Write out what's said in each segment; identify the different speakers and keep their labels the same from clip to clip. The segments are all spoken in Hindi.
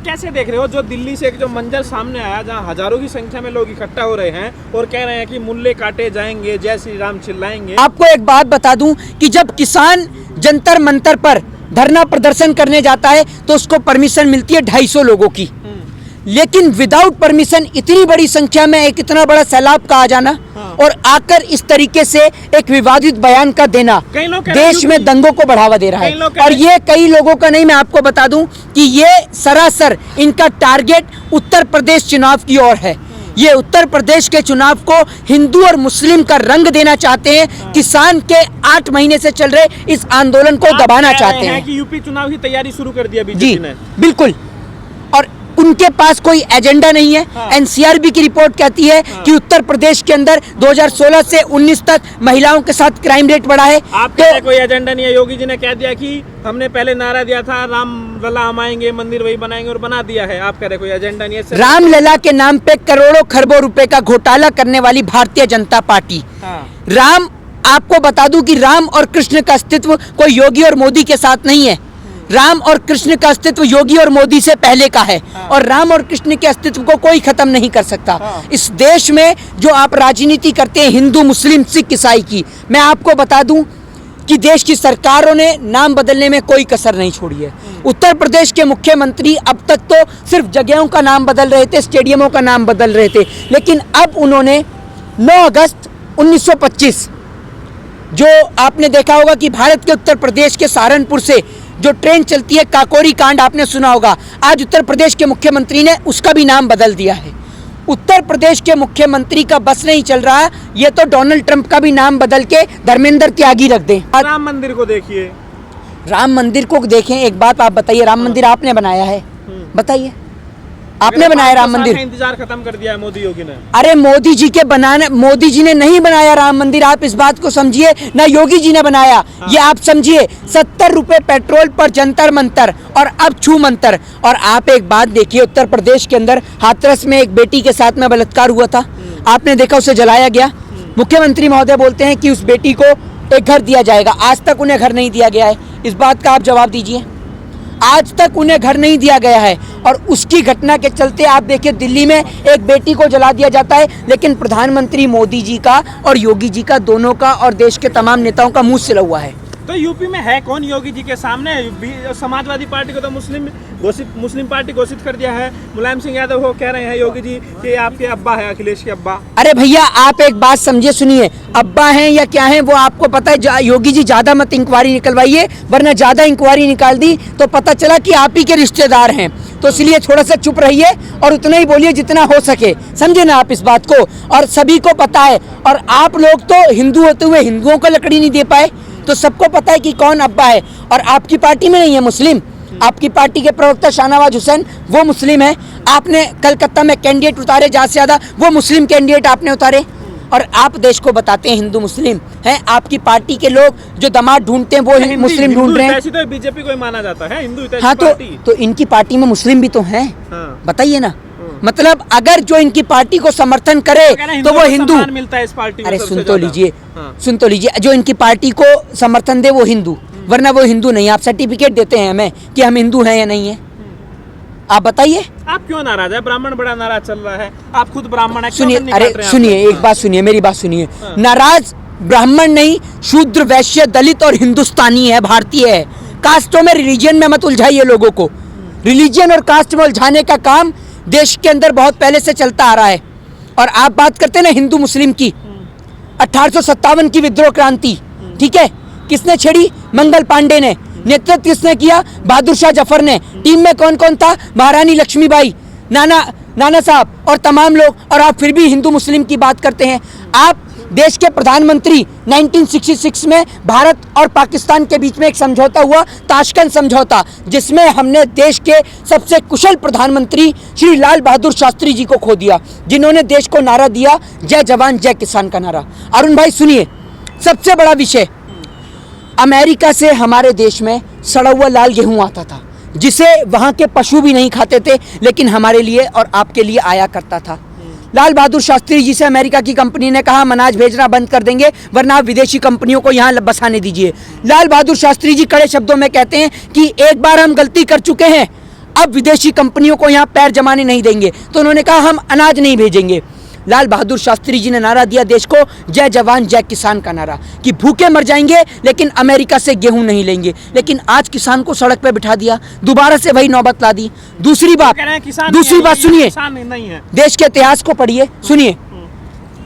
Speaker 1: कैसे देख रहे हो जो दिल्ली से एक जो मंजर सामने आया, जहां हजारों की संख्या में लोग इकट्ठा हो रहे हैं और कह रहे हैं कि मुल्ले काटे जाएंगे, जय श्री राम चिल्लाएंगे।
Speaker 2: आपको एक बात बता दूं कि जब किसान जंतर मंतर पर धरना प्रदर्शन करने जाता है तो उसको परमिशन मिलती है 250 लोगों की, लेकिन विदाउट परमिशन इतनी बड़ी संख्या में एक इतना बड़ा सैलाब का आ जाना और आकर इस तरीके से एक विवादित बयान का देना देश में दंगों को बढ़ावा दे रहा है। और ये कई लोगों का नहीं, मैं आपको बता दूं कि ये सरासर इनका टारगेट उत्तर प्रदेश चुनाव की ओर है। ये उत्तर प्रदेश के चुनाव को हिंदू और मुस्लिम का रंग देना चाहते हैं। किसान के 8 महीने से चल रहे इस आंदोलन को दबाना चाहते हैं
Speaker 1: कि यूपी चुनाव की तैयारी शुरू कर दिया बीजेपी ने।
Speaker 2: बिल्कुल, और उनके पास कोई एजेंडा नहीं है। एनसीआरबी की रिपोर्ट कहती है कि उत्तर प्रदेश के अंदर 2016 से 19 तक महिलाओं के साथ क्राइम रेट बढ़ा है।
Speaker 1: आपके कोई एजेंडा नहीं है। योगी जी ने कह दिया कि हमने पहले नारा दिया था राम लला हम आएंगे, मंदिर वही बनाएंगे, और बना दिया है। आप कह रहे कोई एजेंडा नहीं है।
Speaker 2: राम लला के नाम पे करोड़ों खरबों रुपए का घोटाला करने वाली भारतीय जनता पार्टी। राम, आपको बता दूं कि राम और कृष्ण का अस्तित्व कोई योगी और मोदी के साथ नहीं है। राम और कृष्ण का अस्तित्व योगी और मोदी से पहले का है और राम और कृष्ण के अस्तित्व को कोई खत्म नहीं कर सकता। इस देश में जो आप राजनीति करते हैं हिंदू, मुस्लिम, सिख, ईसाई की, मैं आपको बता दूं कि देश की सरकारों ने नाम बदलने में कोई कसर नहीं छोड़ी है। उत्तर प्रदेश के मुख्यमंत्री अब तक तो सिर्फ जगहों का नाम बदल रहे थे, स्टेडियमों का नाम बदल रहे थे, लेकिन अब उन्होंने 9 अगस्त 1925, जो आपने देखा होगा कि भारत के उत्तर प्रदेश के सहारनपुर से जो ट्रेन चलती है, काकोरी कांड आपने सुना होगा, आज उत्तर प्रदेश के मुख्यमंत्री ने उसका भी नाम बदल दिया है। उत्तर प्रदेश के मुख्यमंत्री का बस नहीं चल रहा है, ये तो डोनाल्ड ट्रंप का भी नाम बदल के धर्मेंद्र त्यागी रख दें।
Speaker 1: राम मंदिर को देखिए,
Speaker 2: राम मंदिर को देखें। एक बात आप बताइए, राम मंदिर आपने बनाया है? बताइए, आपने बनाया राम मंदिर?
Speaker 1: इंतजार खत्म कर दिया है मोदी योगी ने।
Speaker 2: अरे मोदी जी के बनाने, मोदी जी ने नहीं बनाया राम मंदिर, आप इस बात को समझिए, ना योगी जी ने बनाया। ये आप समझिए, 70 रुपए पेट्रोल पर जंतर मंतर और अब छू मंतर। और आप एक बात देखिए, उत्तर प्रदेश के अंदर हाथरस में एक बेटी के साथ में बलात्कार हुआ था, आपने देखा, उसे जलाया गया। मुख्यमंत्री महोदय बोलते हैं कि उस बेटी को एक घर दिया जाएगा, आज तक उन्हें घर नहीं दिया गया है। इस बात का आप जवाब दीजिए। आज तक उन्हें घर नहीं दिया गया है और उसकी घटना के चलते आप देखिए दिल्ली में एक बेटी को जला दिया जाता है, लेकिन प्रधानमंत्री मोदी जी का और योगी जी का, दोनों का और देश के तमाम नेताओं का मुंह सिला हुआ है।
Speaker 1: तो यूपी में है कौन योगी जी के सामने? समाजवादी पार्टी को तो मुस्लिम पार्टी घोषित कर दिया है। मुलायम सिंह यादव वो कह रहे हैं योगी जी कि आपके अब्बा है, अखिलेश के अब्बा।
Speaker 2: अरे भैया, आप एक बात समझिए, सुनिए, अब्बा हैं या क्या हैं वो आपको पता है। योगी जी ज्यादा मत इंक्वायरी निकलवाइए, वरना ज्यादा इंक्वायरी निकाल दी तो पता चला कि आप ही के रिश्तेदार हैं। तो इसलिए थोड़ा सा चुप रहिए और उतना ही बोलिए जितना हो सके, समझे ना आप इस बात को। और सभी को पता है, और आप लोग तो हिंदू होते हुए हिंदुओं को लकड़ी नहीं दे पाए, तो सबको पता है कि कौन अब्बा है। और आपकी पार्टी में नहीं है मुस्लिम, आपकी पार्टी के प्रवक्ता शाहनवाज हुसैन वो मुस्लिम है। आपने कलकत्ता में कैंडिडेट उतारे, ज्यादा से ज्यादा वो मुस्लिम कैंडिडेट आपने उतारे, और आप देश को बताते हैं हिंदू मुस्लिम हैं। आपकी पार्टी के लोग जो दामाद ढूंढते हैं वो मुस्लिम ढूंढ रहे हैं।
Speaker 1: तो बीजेपी को माना जाता है हिंदू।
Speaker 2: हाँ, तो इनकी पार्टी में मुस्लिम भी तो हैं। बताइए ना, मतलब अगर जो इनकी पार्टी को समर्थन करे तो वो हिंदू
Speaker 1: मिलता है इस पार्टी।
Speaker 2: अरे सुन तो लीजिए, सुन तो लीजिए, जो इनकी पार्टी को समर्थन दे वो हिंदू, वरना वो हिंदू नहीं। आप सर्टिफिकेट देते हैं हमें कि हम हिंदू हैं या नहीं है? आप बताइए।
Speaker 1: आप क्यों नाराज है? ब्राह्मण बड़ा नाराज चल रहा है, आप खुद ब्राह्मण है।
Speaker 2: सुनिए, अरे सुनिए, एक बात सुनिए, मेरी बात सुनिए। नाराज ब्राह्मण नहीं, शूद्र, वैश्य, दलित और हिंदुस्तानी है, भारतीय है। कास्टों में, रिलीजन में मत उलझाइए लोगों को। रिलीजन और कास्ट में उलझाने का काम देश के अंदर बहुत पहले से चलता आ रहा है। और आप बात करते हैं ना हिंदू मुस्लिम की, 1857 की विद्रोह क्रांति, ठीक है, किसने छेड़ी? मंगल पांडे ने। नेतृत्व किसने किया? बहादुर शाह जफर ने। टीम में कौन कौन था? महारानी लक्ष्मीबाई, नाना साहब और तमाम लोग। और आप फिर भी हिंदू मुस्लिम की बात करते हैं। आप देश के प्रधानमंत्री, 1966 में भारत और पाकिस्तान के बीच में एक समझौता हुआ, ताशकंद समझौता, जिसमें हमने देश के सबसे कुशल प्रधानमंत्री श्री लाल बहादुर शास्त्री जी को खो दिया, जिन्होंने देश को नारा दिया जय जवान जय किसान का नारा। अरुण भाई सुनिए, सबसे बड़ा विषय, अमेरिका से हमारे देश में सड़ा हुआ लाल गेहूं आता था, जिसे वहाँ के पशु भी नहीं खाते थे, लेकिन हमारे लिए और आपके लिए आया करता था। लाल बहादुर शास्त्री जी से अमेरिका की कंपनी ने कहा हम अनाज भेजना बंद कर देंगे, वरना आप विदेशी कंपनियों को यहाँ बसाने दीजिए। लाल बहादुर शास्त्री जी कड़े शब्दों में कहते हैं कि एक बार हम गलती कर चुके हैं, अब विदेशी कंपनियों को यहाँ पैर जमाने नहीं देंगे। तो उन्होंने कहा हम अनाज नहीं भेजेंगे। लाल बहादुर शास्त्री जी ने नारा दिया देश को, जय जवान जय किसान का नारा, कि भूखे मर जाएंगे लेकिन अमेरिका से गेहूं नहीं लेंगे। लेकिन आज किसान को सड़क पे बिठा दिया, दोबारा से वही नौबत ला दी। दूसरी बात सुनिए, देश के इतिहास को पढ़िए, सुनिए।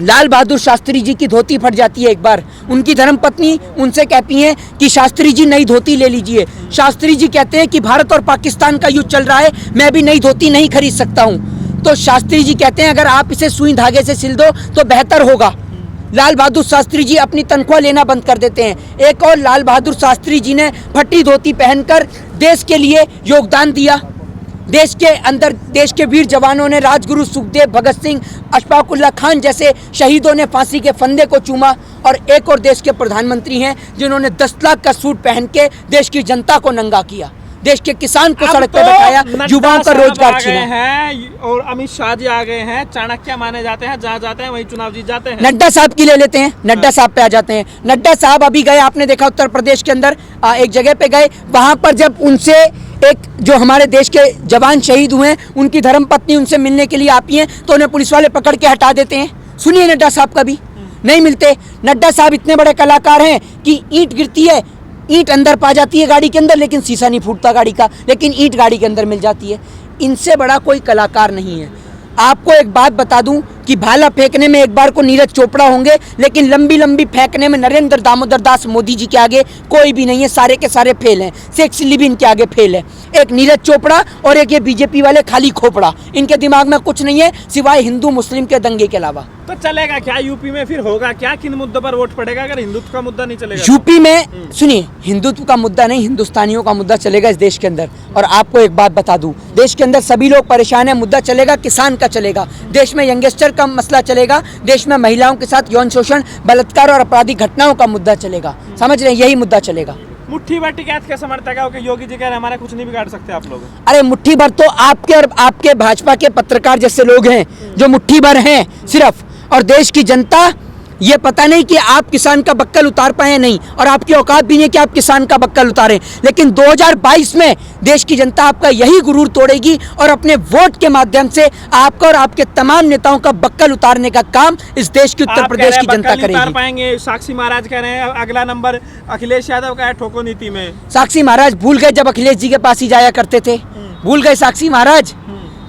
Speaker 2: लाल बहादुर शास्त्री जी की धोती फट जाती है एक बार, उनकी धर्मपत्नी उनसे कहती हैं कि शास्त्री जी नई धोती ले लीजिए। शास्त्री जी कहते हैं कि भारत और पाकिस्तान का युद्ध चल रहा है, मैं भी नई धोती नहीं खरीद सकता हूँ। तो शास्त्री जी कहते हैं अगर आप इसे सुई धागे से सिल दो तो बेहतर होगा। लाल बहादुर शास्त्री जी अपनी तनख्वाह लेना बंद कर देते हैं। एक और लाल बहादुर शास्त्री जी ने फटी धोती पहनकर देश के लिए योगदान दिया। देश के अंदर देश के वीर जवानों ने, राजगुरु सुखदेव, भगत सिंह, अशफाकुल्ला खान जैसे शहीदों ने फांसी के फंदे को चूमा। और एक और देश के प्रधानमंत्री हैं जिन्होंने 10 लाख का सूट पहन के देश की जनता को नंगा किया, देश के किसान को सड़क पर बैठाया, युवाओं का रोजगार छीना
Speaker 1: है। और अमित शाह जी आ गए हैं, चाणक्य माने जाते हैं, जहाँ जाते हैं वहीं चुनाव जीत जाते हैं।
Speaker 2: नड्डा साहब की ले लेते हैं, नड्डा साहब पे आ जाते हैं। नड्डा साहब अभी गए, आपने देखा उत्तर प्रदेश के अंदर एक जगह पे गए, वहां पर जब उनसे एक जो हमारे देश के जवान शहीद हुए हैं उनकी धर्मपत्नी उनसे मिलने के लिए आती हैं तो उन्हें पुलिस वाले पकड़ के हटा देते हैं। सुनिए नड्डा साहब का भी नहीं मिलते। नड्डा साहब इतने बड़े कलाकार हैं कि ईंट गिरती है, ईंट अंदर पा जाती है गाड़ी के अंदर, लेकिन शीशा नहीं फूटता गाड़ी का, लेकिन ईंट गाड़ी के अंदर मिल जाती है। इनसे बड़ा कोई कलाकार नहीं है। आपको एक बात बता दूं कि भाला फेंकने में एक बार को नीरज चोपड़ा होंगे, लेकिन लंबी लंबी फेंकने में नरेंद्र दामोदर दास मोदी जी के आगे कोई भी नहीं है। सारे के सारे फेल हैं। शेख चिल्ली भी इनके आगे फेल है। एक नीरज चोपड़ा और एक ये बीजेपी वाले खाली खोपड़ा, इनके दिमाग में कुछ नहीं है सिवाय हिंदू मुस्लिम के दंगे के अलावा।
Speaker 1: तो चलेगा क्या यूपी में? फिर होगा क्या? किन मुद्दों पर वोट पड़ेगा अगर हिंदुत्व का मुद्दा नहीं चलेगा?
Speaker 2: यूपी में सुनिए, हिंदुत्व का मुद्दा नहीं, हिंदुस्तानियों का मुद्दा चलेगा इस देश के अंदर। और आपको एक बात बता दूं, देश के अंदर सभी लोग परेशान है, मुद्दा चलेगा किसान का चलेगा, देश में यंगस्टर का मसला चलेगा, देश में महिलाओं के साथ यौन शोषण, बलात्कार और आपराधिक घटनाओं का मुद्दा चलेगा। समझ रहे हैं? यही मुद्दा चलेगा।
Speaker 1: मुट्ठी भर टिकैत के समर्थक है कि योगी जी कह रहे हैं हमारा कुछ नहीं बिगाड़ सकते आप लोग।
Speaker 2: अरे मुट्ठी भर तो आपके और आपके भाजपा के पत्रकार जैसे लोग हैं जो मुट्ठी भर हैं सिर्फ, और देश की जनता ये पता नहीं कि आप किसान का बक्कल उतार पाए नहीं, और आपकी औकात भी नहीं कि आप किसान का बक्कल उतारें। लेकिन 2022 में देश की जनता आपका यही गुरूर तोड़ेगी और अपने वोट के माध्यम से आपका और आपके तमाम नेताओं का बक्कल उतारने का काम इस देश की, उत्तर प्रदेश की जनता करेगी।
Speaker 1: उतार पाएंगे? साक्षी महाराज कह रहे हैं अगला नंबर अखिलेश यादव का है ठोको नीति में।
Speaker 2: साक्षी महाराज भूल गए जब अखिलेश जी के पास ही जाया करते थे? भूल गए साक्षी महाराज?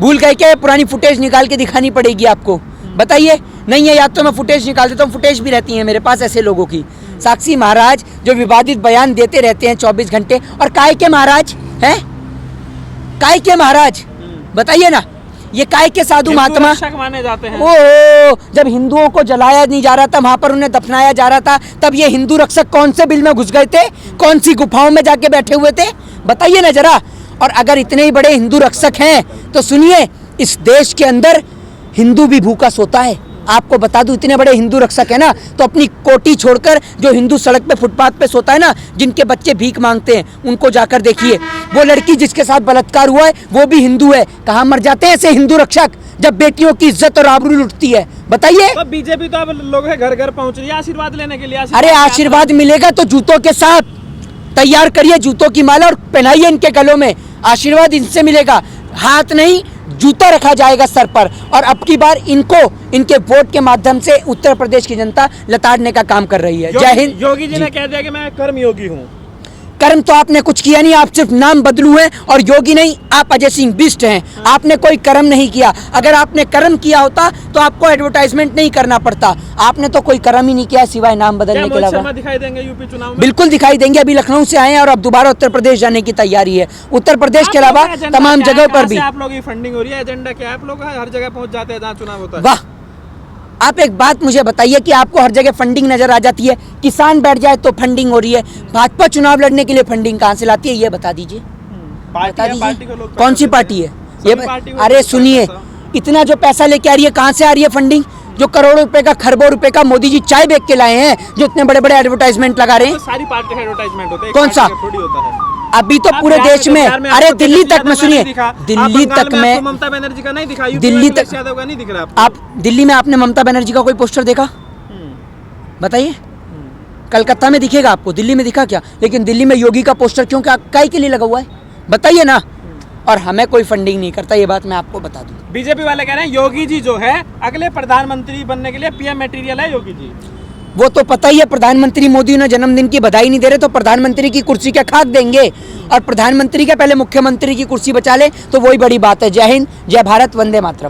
Speaker 2: भूल गए क्या? पुरानी फुटेज निकाल के दिखानी पड़ेगी आपको। बताइए। नहीं है याद तो मैं फुटेज निकाल देता हूँ, फुटेज भी रहती है मेरे पास ऐसे लोगों की। साक्षी महाराज जो विवादित बयान देते रहते हैं 24 घंटे, और काय के महाराज हैं? काय के महाराज? बताइए ना, ये काय के साधु महात्मा
Speaker 1: माने जाते हैं।
Speaker 2: ओ, जब हिंदुओं को जलाया नहीं जा रहा था, वहां पर उन्हें दफनाया जा रहा था, तब ये हिंदू रक्षक कौन से बिल में घुस गए थे? कौन सी गुफाओं में जाके बैठे हुए थे? बताइए ना जरा। और अगर इतने ही बड़े हिंदू रक्षक हैं तो सुनिए, इस देश के अंदर हिंदू भी भूखा सोता है। आपको बता दूं, इतने बड़े हिंदू रक्षक है ना, तो अपनी कोटी छोड़कर जो हिंदू सड़क पे फुटपाथ पे सोता है ना, जिनके बच्चे भीख मांगते हैं, उनको जाकर देखिए। वो लड़की जिसके साथ बलात्कार हुआ है वो भी हिंदू है। कहाँ मर जाते हैं ऐसे हिंदू रक्षक जब बेटियों की इज्जत और आबरू लुटती है? बताइए।
Speaker 1: तो बीजेपी तो अब लोग घर घर पहुंच रही है आशीर्वाद लेने के लिए।
Speaker 2: अरे आशीर्वाद मिलेगा तो जूतों के साथ तैयार करिए, जूतों की माला और पहनाइए इनके गलों में। आशीर्वाद इनसे मिलेगा, हाथ नहीं जूता रखा जाएगा सर पर। और अब की बार इनको इनके वोट के माध्यम से उत्तर प्रदेश की जनता लताड़ने का काम कर रही है। जय हिंद।
Speaker 1: योगी जी ने कह दिया कि मैं कर्मयोगी हूँ।
Speaker 2: कर्म तो आपने कुछ किया नहीं, आप सिर्फ नाम बदलू हैं, और योगी नहीं, आप अजय सिंह बिष्ट हैं। आपने कोई कर्म नहीं किया। अगर आपने कर्म किया होता तो आपको एडवर्टाइजमेंट नहीं करना पड़ता। आपने तो कोई कर्म ही नहीं किया सिवाय नाम बदलने के अलावा।
Speaker 1: दिखाई देंगे यूपी चुनाव में?
Speaker 2: बिल्कुल दिखाई देंगे। अभी लखनऊ से आए हैं और अब दोबारा उत्तर प्रदेश जाने की तैयारी है। उत्तर प्रदेश के अलावा तमाम जगहों पर भी।
Speaker 1: आप लोगों की फंडिंग हो रही है, एजेंडा क्या है? आप लोग हर जगह पहुंच जाते हैं जहाँ चुनाव होता है।
Speaker 2: वाह, आप एक बात मुझे बताइए कि आपको हर जगह फंडिंग नजर आ जाती है, किसान बैठ जाए तो फंडिंग हो रही है, भाजपा चुनाव लड़ने के लिए फंडिंग कहाँ से लाती है? ये बता दीजिए। बता दीजिए कौन सी पार्टी है ये? अरे सुनिए, इतना जो पैसा लेके आ रही है, कहाँ से आ रही है फंडिंग? जो करोड़ों रुपए का, खरबों रुपए का मोदी जी चाय बेच के लाए हैं, जो इतने बड़े बड़े एडवर्टाइजमेंट लगा रहे हैं।
Speaker 1: सारी पार्टी का एडवर्टाइजमेंट होता है,
Speaker 2: कौन सा?
Speaker 1: थोड़ी होता है।
Speaker 2: अभी तो पूरे देश में, अरे दिल्ली तक में, सुनिए, दिल्ली तक में
Speaker 1: ममता बनर्जी का नहीं दिखा,
Speaker 2: दिल्ली तक
Speaker 1: यादव का नहीं दिख रहा।
Speaker 2: आप दिल्ली में आपने ममता बनर्जी का कोई पोस्टर देखा? बताइए। कलकत्ता में दिखेगा आपको, दिल्ली में दिखा क्या? लेकिन दिल्ली में योगी का पोस्टर क्यों, क्या काय के लिए लगा हुआ है? बताइए ना। और हमें कोई फंडिंग नहीं करता, ये बात मैं आपको बता दूं।
Speaker 1: बीजेपी वाले कह रहे हैं योगी जी जो है अगले प्रधानमंत्री बनने के लिए पीएम मटेरियल है योगी जी।
Speaker 2: वो तो पता ही है, प्रधानमंत्री मोदी ने जन्मदिन की बधाई नहीं दे रहे तो प्रधानमंत्री की कुर्सी क्या खाक देंगे, और प्रधानमंत्री के पहले मुख्यमंत्री की कुर्सी बचा ले तो वही बड़ी बात है। जय हिंद, जय भारत, वंदे मातरम।